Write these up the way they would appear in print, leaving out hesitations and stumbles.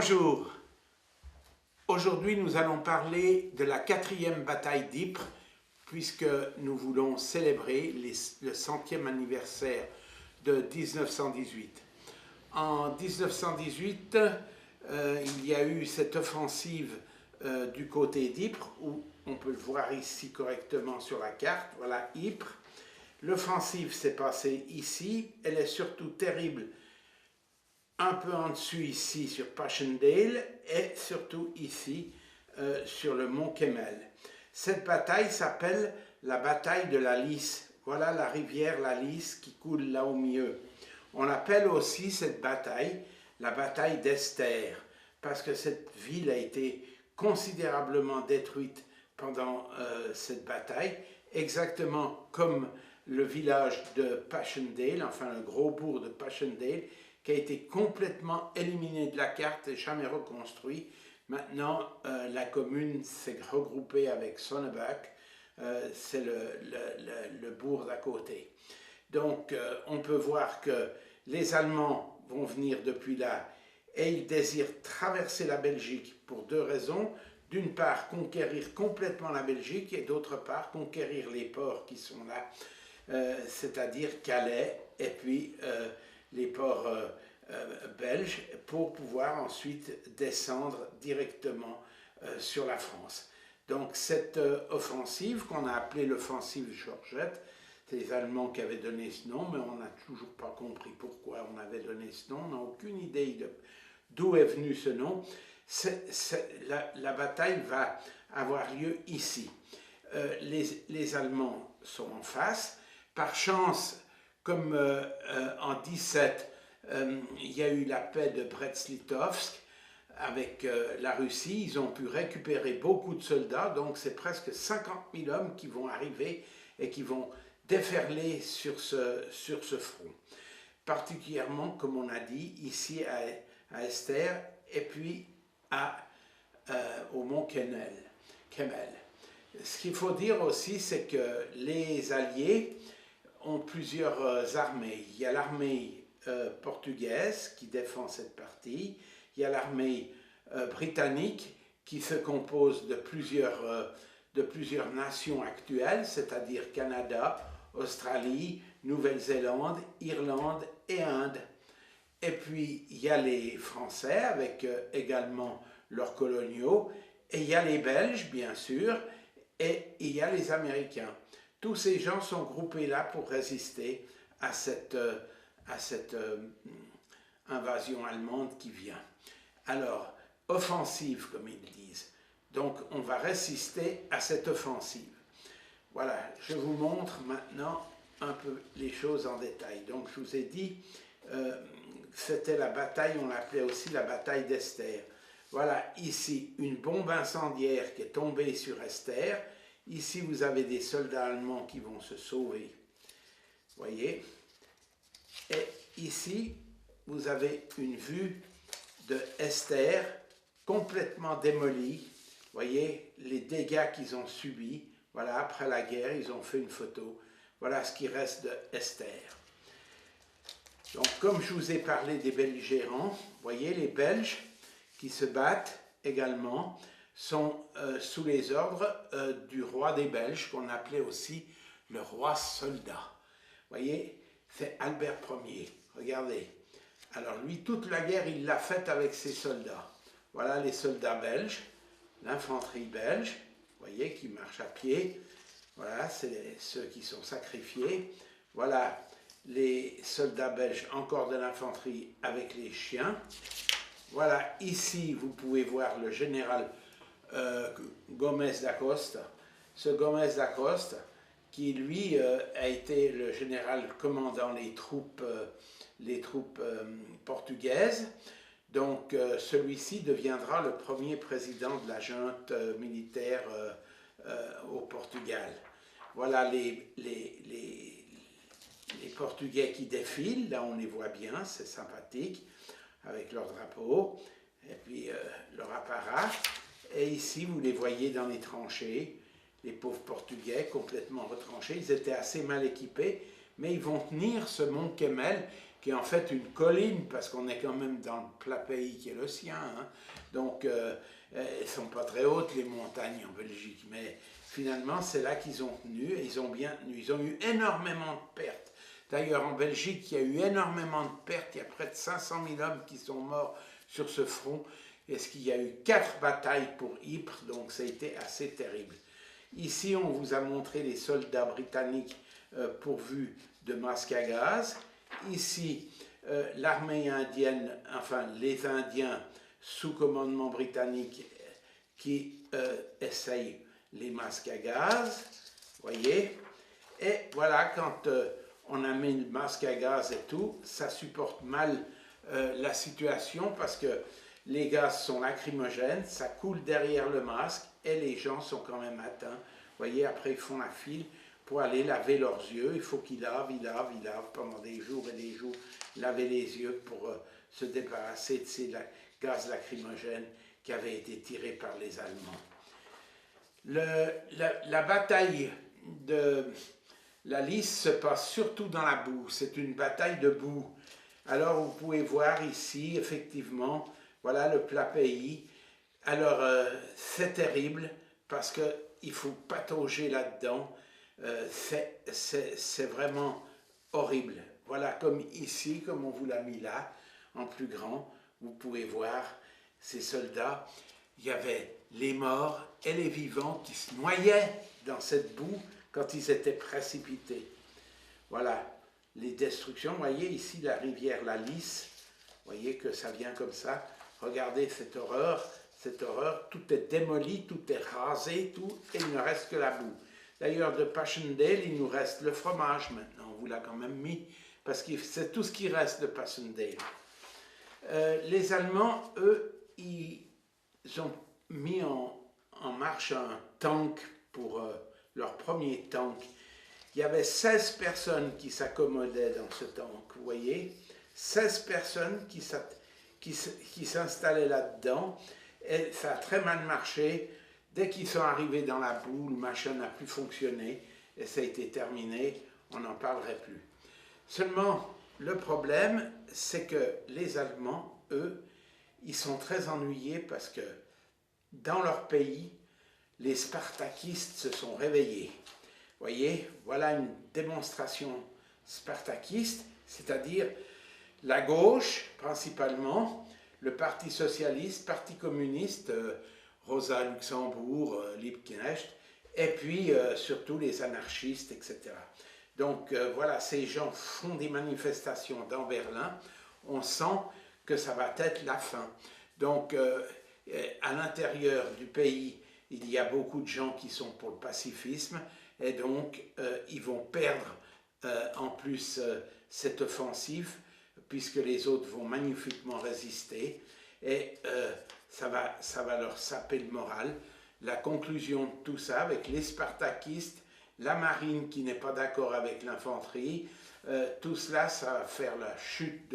Bonjour, aujourd'hui nous allons parler de la 4e bataille d'Ypres puisque nous voulons célébrer le 100e anniversaire de 1918. En 1918, il y a eu cette offensive du côté d'Ypres où on peut le voir ici correctement sur la carte, voilà Ypres. L'offensive s'est passée ici, elle est surtout terrible un peu en dessus ici sur Passchendaele et surtout ici sur le mont Kemmel. Cette bataille s'appelle la bataille de la Lys. Voilà la rivière la Lys qui coule là au milieu. On appelle aussi cette bataille la bataille d'Esther parce que cette ville a été considérablement détruite pendant cette bataille, exactement comme le village de Passchendaele, enfin le gros bourg de Passchendaele, qui a été complètement éliminé de la carte et jamais reconstruit. Maintenant, la commune s'est regroupée avec Sonnebach, c'est le bourg d'à côté. Donc, on peut voir que les Allemands vont venir depuis là et ils désirent traverser la Belgique pour deux raisons. D'une part, conquérir complètement la Belgique et d'autre part, conquérir les ports qui sont là, c'est-à-dire Calais et puis les ports belges pour pouvoir ensuite descendre directement sur la France. Donc cette offensive qu'on a appelée l'offensive Georgette, c'est les Allemands qui avaient donné ce nom, mais on n'a toujours pas compris pourquoi on avait donné ce nom, on n'a aucune idée d'où est venu ce nom. La bataille va avoir lieu ici. Les Allemands sont en face. Par chance, comme en 17, il y a eu la paix de Brest-Litovsk avec la Russie, ils ont pu récupérer beaucoup de soldats, donc c'est presque 50 000 hommes qui vont arriver et qui vont déferler sur ce front. Particulièrement, comme on a dit, ici à Esther et puis au mont Kemmel. Ce qu'il faut dire aussi, c'est que les Alliés ont plusieurs armées. Il y a l'armée portugaise qui défend cette partie, il y a l'armée britannique qui se compose de plusieurs nations actuelles, c'est-à-dire Canada, Australie, Nouvelle-Zélande, Irlande et Inde. Et puis il y a les Français avec également leurs coloniaux, et il y a les Belges bien sûr, et il y a les Américains. Tous ces gens sont groupés là pour résister à cette invasion allemande qui vient. Alors, offensive, comme ils disent. Donc, on va résister à cette offensive. Voilà, je vous montre maintenant un peu les choses en détail. Donc, je vous ai dit, c'était la bataille, on l'appelait aussi la bataille d'Esther. Voilà, ici, une bombe incendiaire qui est tombée sur Esther. Ici, vous avez des soldats allemands qui vont se sauver. Voyez? Et ici, vous avez une vue de Esther complètement démolie. Voyez les dégâts qu'ils ont subis. Voilà, après la guerre, ils ont fait une photo. Voilà ce qui reste de Esther. Donc, comme je vous ai parlé des belligérants, voyez, les Belges qui se battent également sont sous les ordres du roi des Belges, qu'on appelait aussi le roi soldat. Voyez, c'est Albert Ier. Regardez. Alors lui, toute la guerre, il l'a faite avec ses soldats. Voilà les soldats belges, l'infanterie belge, voyez, qui marche à pied. Voilà, c'est ceux qui sont sacrifiés. Voilà les soldats belges, encore de l'infanterie avec les chiens. Voilà, ici, vous pouvez voir le général Gomez da Costa. Ce Gomez da Costa, qui lui a été le général commandant les troupes portugaises. Donc celui-ci deviendra le premier président de la junte militaire au Portugal. Voilà les Portugais qui défilent, là on les voit bien, c'est sympathique, avec leur drapeau, et puis leur apparat. Et ici vous les voyez dans les tranchées, les pauvres Portugais complètement retranchés, ils étaient assez mal équipés, mais ils vont tenir ce mont Kemmel, qui est en fait une colline, parce qu'on est quand même dans le plat pays qui est le sien. Hein. Donc, elles ne sont pas très hautes, les montagnes en Belgique, mais finalement, c'est là qu'ils ont tenu, et ils ont bien tenu. Ils ont eu énormément de pertes. D'ailleurs, en Belgique, il y a eu énormément de pertes. Il y a près de 500 000 hommes qui sont morts sur ce front. Est-ce qu'il y a eu 4 batailles pour Ypres, donc ça a été assez terrible. Ici, on vous a montré les soldats britanniques pourvus de masques à gaz. Ici, l'armée indienne, enfin les Indiens sous commandement britannique qui essayent les masques à gaz, voyez. Et voilà, quand on a mis le masque à gaz et tout, ça supporte mal la situation parce que les gaz sont lacrymogènes, ça coule derrière le masque et les gens sont quand même atteints. Vous voyez, après ils font la file pour aller laver leurs yeux. Il faut qu'ils lavent pendant des jours et des jours, laver les yeux pour se débarrasser de ces gaz lacrymogènes qui avaient été tirés par les Allemands. La bataille de la Lys se passe surtout dans la boue. C'est une bataille de boue. Alors vous pouvez voir ici, effectivement, voilà le plat pays. Alors c'est terrible parce qu'il faut patauger là-dedans. C'est vraiment horrible. Voilà, comme ici, comme on vous l'a mis là, en plus grand, vous pouvez voir ces soldats. Il y avait les morts et les vivants qui se noyaient dans cette boue quand ils étaient précipités. Voilà, les destructions. Vous voyez ici la rivière la Lys. Vous voyez que ça vient comme ça. Regardez cette horreur, tout est démoli, tout est rasé, tout, et il ne reste que la boue. D'ailleurs, de Passchendaele, il nous reste le fromage maintenant, on vous l'a quand même mis, parce que c'est tout ce qui reste de Passchendaele. Les Allemands, eux, ils ont mis en marche un tank pour leur premier tank. Il y avait 16 personnes qui s'accommodaient dans ce tank, vous voyez, 16 personnes qui s'installaient là-dedans, et ça a très mal marché. Dès qu'ils sont arrivés dans la boue, le machin n'a plus fonctionné, et ça a été terminé, on n'en parlerait plus. Seulement, le problème, c'est que les Allemands, eux, ils sont très ennuyés parce que dans leur pays, les spartakistes se sont réveillés. Vous voyez, voilà une démonstration spartakiste, c'est-à-dire la gauche, principalement, le Parti socialiste, Parti communiste, Rosa Luxembourg, Liebknecht, et puis surtout les anarchistes, etc. Donc voilà, ces gens font des manifestations dans Berlin, on sent que ça va être la fin. Donc à l'intérieur du pays, il y a beaucoup de gens qui sont pour le pacifisme, et donc ils vont perdre en plus cette offensive, puisque les autres vont magnifiquement résister, et ça va leur saper le moral. La conclusion de tout ça, avec les spartakistes, la marine qui n'est pas d'accord avec l'infanterie, tout cela, ça va faire la chute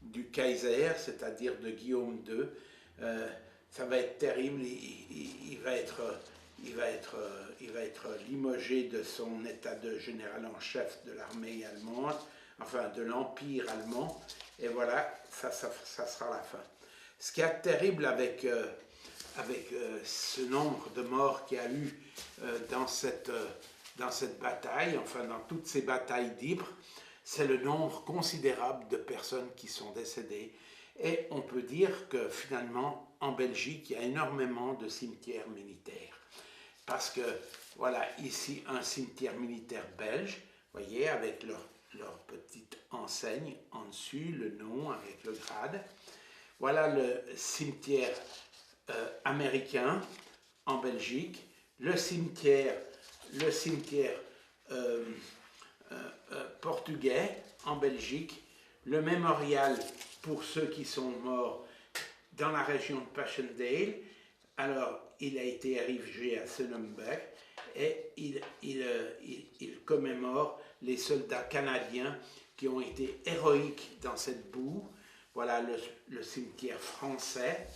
du Kaiser, c'est-à-dire de Guillaume II. Ça va être terrible, il va être limogé de son état de général en chef de l'armée allemande, enfin de l'Empire allemand, et voilà, ça sera la fin. Ce qui est terrible avec ce nombre de morts qu'il y a eu dans cette bataille, enfin dans toutes ces batailles d'Ypres, c'est le nombre considérable de personnes qui sont décédées. Et on peut dire que finalement, en Belgique, il y a énormément de cimetières militaires. Parce que, voilà, ici, un cimetière militaire belge, vous voyez, avec leur petite enseigne en dessus, le nom avec le grade. Voilà le cimetière américain en Belgique, le cimetière portugais en Belgique, le mémorial pour ceux qui sont morts dans la région de Passchendaele. Alors, il a été érigé à Sonnenberg et il commémore les soldats canadiens qui ont été héroïques dans cette boue. Voilà le cimetière français,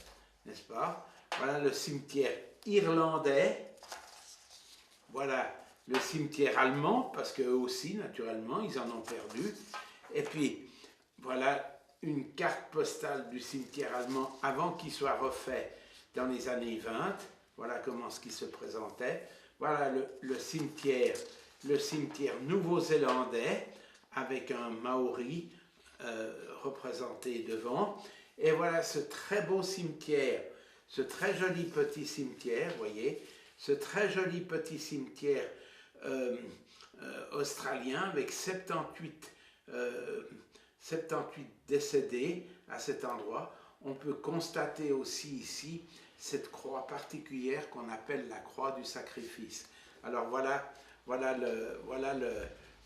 n'est-ce pas? Voilà le cimetière irlandais. Voilà le cimetière allemand, parce qu'eux aussi, naturellement, ils en ont perdu. Et puis, voilà une carte postale du cimetière allemand avant qu'il soit refait dans les années 20. Voilà comment ce qui se présentait. Voilà le cimetière nouveau-zélandais avec un Maori représenté devant. Et voilà ce très beau cimetière, ce très joli petit cimetière, vous voyez, ce très joli petit cimetière australien avec 78 décédés à cet endroit. On peut constater aussi ici cette croix particulière qu'on appelle la croix du sacrifice. Alors voilà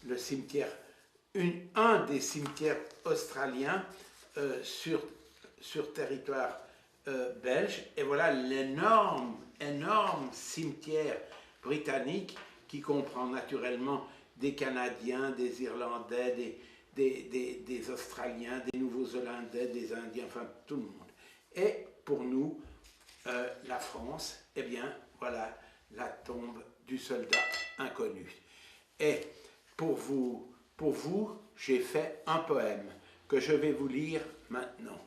le cimetière, un des cimetières australiens sur territoire belge. Et voilà l'énorme cimetière britannique qui comprend naturellement des Canadiens, des Irlandais, des Australiens, des Nouveaux-Zélandais, des Indiens, enfin tout le monde. Et pour nous, la France, eh bien voilà la tombe du soldat inconnu. Et pour vous, j'ai fait un poème que je vais vous lire maintenant.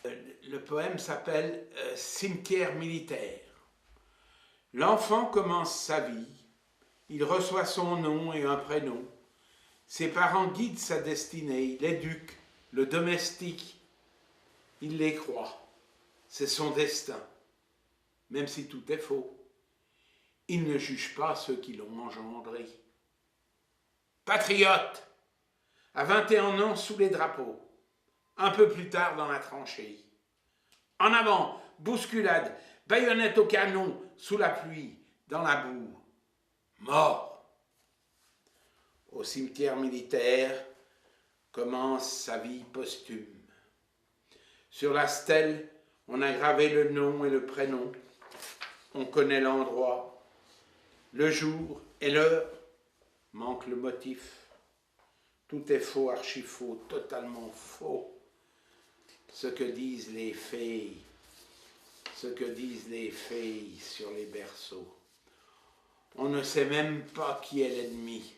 Le poème s'appelle « Cimetière militaire ». L'enfant commence sa vie, il reçoit son nom et un prénom. Ses parents guident sa destinée, il éduque, le domestique. Il les croit, c'est son destin, même si tout est faux. Il ne juge pas ceux qui l'ont engendré. Patriote, à 21 ans sous les drapeaux, un peu plus tard dans la tranchée. En avant, bousculade, baïonnette au canon, sous la pluie, dans la boue. Mort. Au cimetière militaire commence sa vie posthume. Sur la stèle, on a gravé le nom et le prénom. On connaît l'endroit, le jour et l'heure. Manque le motif. Tout est faux, archi faux, totalement faux. Ce que disent les fées, sur les berceaux. On ne sait même pas qui est l'ennemi.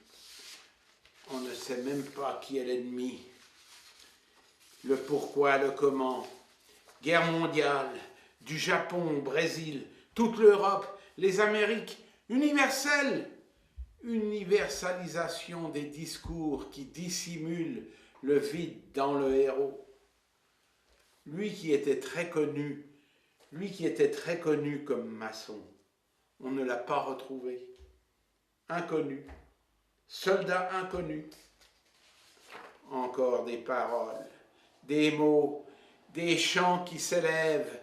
Le pourquoi, le comment. Guerre mondiale, du Japon au Brésil, toute l'Europe, les Amériques, universalisation des discours qui dissimulent le vide dans le héros. Lui qui était très connu comme maçon, on ne l'a pas retrouvé. Inconnu, soldat inconnu. Encore des paroles, des mots, des chants qui s'élèvent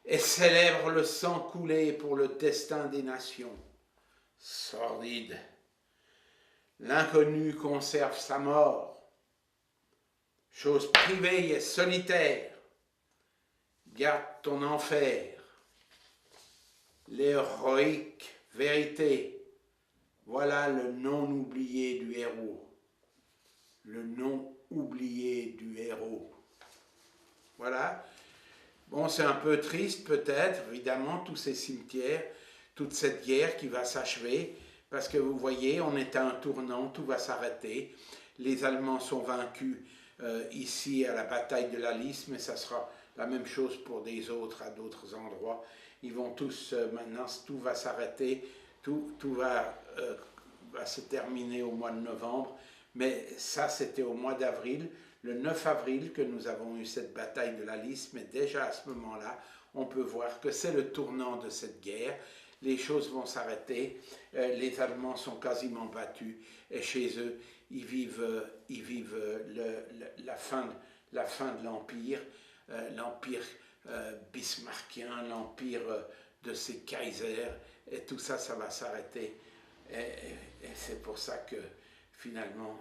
et célèbrent le sang coulé pour le destin des nations. Sordide. L'inconnu conserve sa mort. Chose privée et solitaire. Garde ton enfer. L'héroïque vérité. Voilà le non oublié du héros. Le non oublié du héros. Voilà. Bon, c'est un peu triste peut-être, évidemment, tous ces cimetières, toute cette guerre qui va s'achever, parce que vous voyez, on est à un tournant, tout va s'arrêter. Les Allemands sont vaincus ici à la bataille de la Lys, mais ça sera la même chose pour des autres, à d'autres endroits. Ils vont tous, maintenant, tout va s'arrêter, tout va se terminer au mois de novembre, mais ça c'était au mois d'avril, le 9 avril que nous avons eu cette bataille de la Lys, mais déjà à ce moment-là, on peut voir que c'est le tournant de cette guerre. Les choses vont s'arrêter, les Allemands sont quasiment battus, et chez eux, ils vivent la fin de l'Empire, l'Empire bismarckien, l'Empire de ces Kaisers, et tout ça, ça va s'arrêter. Et c'est pour ça que, finalement,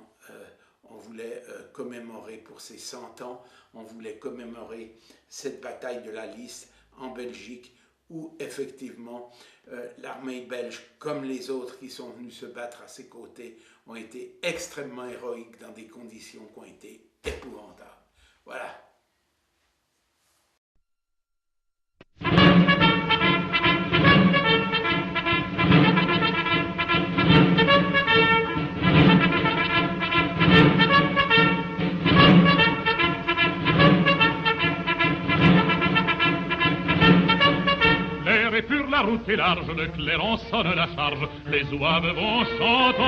on voulait commémorer pour ces 100 ans, on voulait commémorer cette bataille de la Lys en Belgique, où effectivement l'armée belge, comme les autres qui sont venus se battre à ses côtés, ont été extrêmement héroïques dans des conditions qui ont été épouvantables. Voilà. et large, le clairon sonne la charge, les ouaves vont chantant.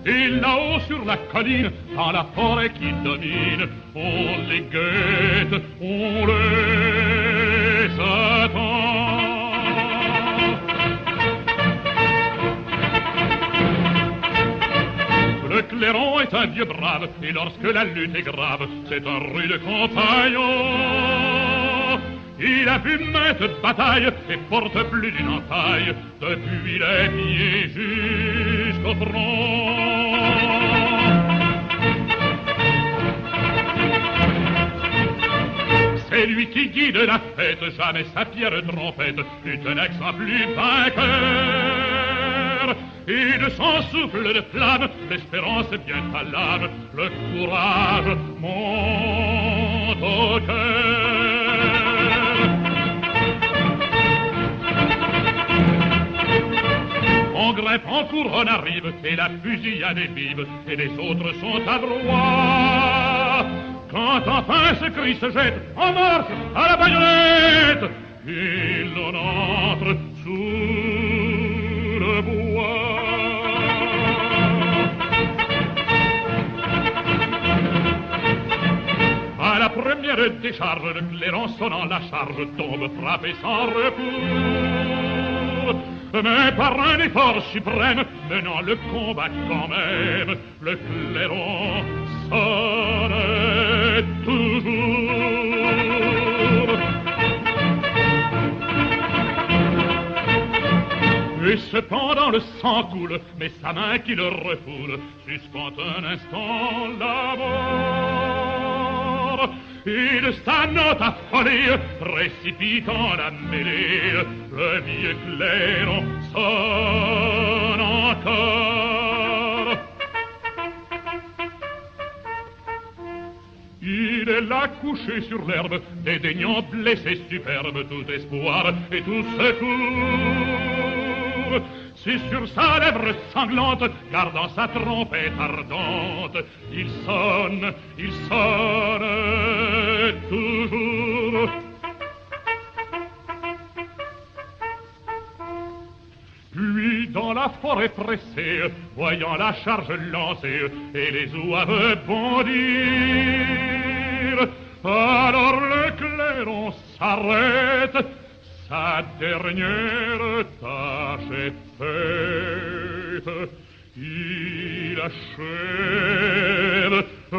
Et là-haut sur la colline, dans la forêt qui domine, on les guette, on les attend. Le clairon est un vieux brave, et lorsque la lutte est grave, c'est un rude compagnon. Il a vu maintes batailles et porte plus d'une entaille, depuis les pieds jusqu'au front. C'est lui qui guide la fête, jamais sa pierre trompette est un accent plus vainqueur. Et de son souffle de flamme, l'espérance vient à l'âme, le courage monte au cœur. On grimpe, on court, on arrive, et la fusillade est vive, et les autres sont à droite. Quand enfin ce cri se jette, en marche à la baïonnette, et l'on entre sous le bois. À la première décharge, le clairon sonnant la charge tombe frappé sans recours. Mais par un effort suprême, menant le combat quand même, le clairon sonne toujours. Et cependant le sang coule, mais sa main qui le refoule suspend un instant la mort. Et de sa note affolée, précipitant la mêlée, le vieux clairon sonne encore. Il est là couché sur l'herbe, dédaignant blessé superbe tout espoir et tout secours. Si sur sa lèvre sanglante, gardant sa trompette ardente, il sonne toujours. Puis dans la forêt pressée, voyant la charge lancée et les ouaves bondir, alors le clairon s'arrête, sa dernière tâche est faite, il achève de